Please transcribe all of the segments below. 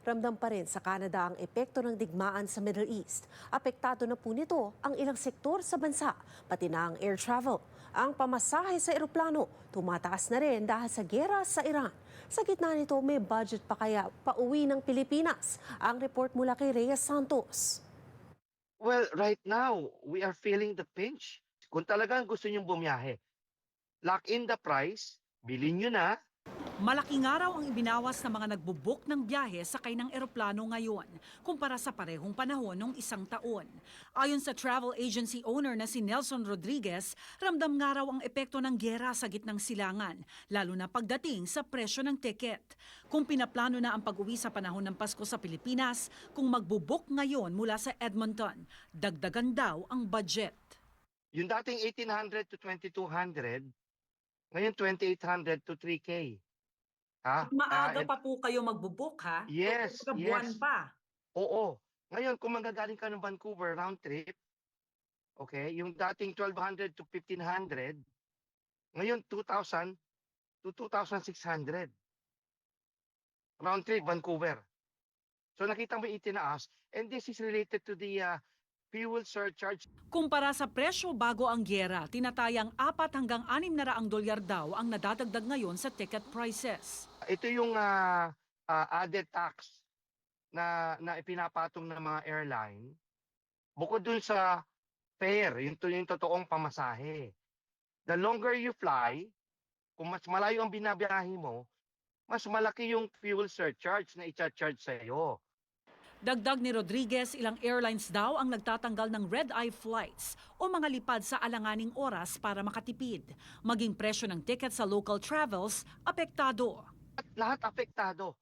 Ramdam pa rin sa Canada ang epekto ng digmaan sa Middle East. Apektado na po nito ang ilang sektor sa bansa, pati na ang air travel. Ang pamasahe sa eroplano tumataas na rin dahil sa giyera sa Iran. Sa gitna nito, may budget pa kaya pauwi ng Pilipinas? Ang report mula kay Reyes Santos. Well, right now, we are feeling the pinch. Kung talagang gusto nyong bumiyahe, lock in the price, bilhin nyo na. Malaking araw ang ibinawas ng mga nagbubuk ng biyahe sakay ng eroplano ngayon kumpara sa parehong panahon noong isang taon. Ayon sa travel agency owner na si Nelson Rodriguez, ramdam nga raw ang epekto ng giyera sa gitnang silangan, lalo na pagdating sa presyo ng ticket. Kung pinaplano na ang pag-uwi sa panahon ng Pasko sa Pilipinas, kung magbubuk ngayon mula sa Edmonton, dagdagan daw ang budget. Yung dating 1,800 to 2,200, ngayon 2,800 to 3K. Maaga pa po kayo magbubuk, ha? Yes, Buwan yes. pa. Oo. Ngayon, kung manggagaling ka ng Vancouver, round trip, okay, yung dating 1,200 to 1,500, ngayon 2,000 to 2,600. Round trip, Vancouver. So nakita mo yung itinaas, and this is related to the fuel surcharge. Kumpara sa presyo bago ang giyera, tinatayang 4 hanggang 600 dolyar daw ang nadadagdag ngayon sa ticket prices. Ito yung added tax na ipinapatong ng mga airline. Bukod dun sa fare, yung totoong pamasahe. The longer you fly, kung mas malayo ang binabiyahe mo, mas malaki yung fuel surcharge na i-charge sa iyo. Dagdag ni Rodriguez, ilang airlines daw ang nagtatanggal ng red-eye flights o mga lipad sa alanganing oras para makatipid. Maging presyo ng ticket sa local travels, apektado. Lahat apektado.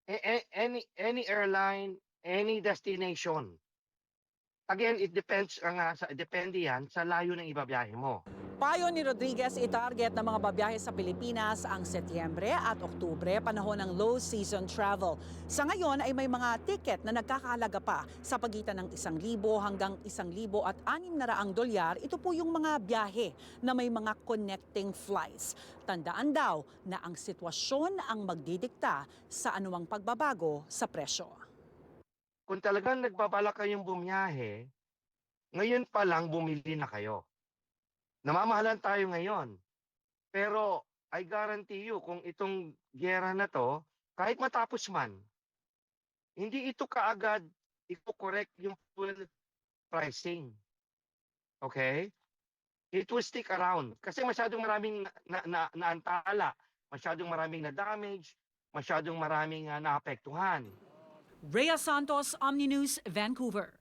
Any airline, any destination. Again, it depends depende yan sa layo ng ibabiyahe mo. Payo ni Rodriguez, itarget ng mga babiyahe sa Pilipinas ang Setyembre at Oktubre, panahon ng low season travel. Sa ngayon ay may mga ticket na nagkakahalaga pa sa pagitan ng 1,000 hanggang 1,600 dolyar. Ito po yung mga biyahe na may mga connecting flights. Tandaan daw na ang sitwasyon ang magdidikta sa anumang pagbabago sa presyo. Kung talagang nagbabalak kayong bumiyahe, ngayon pa lang bumili na kayo. Namamahalan tayo ngayon. Pero I guarantee you, kung itong giyera na to, kahit matapos man, hindi ito kaagad i-correct yung fuel pricing. Okay? It will stick around. Kasi masyadong maraming naantala, masyadong maraming na-damage, masyadong maraming naapektuhan. Rhea Santos, Omni News, Vancouver.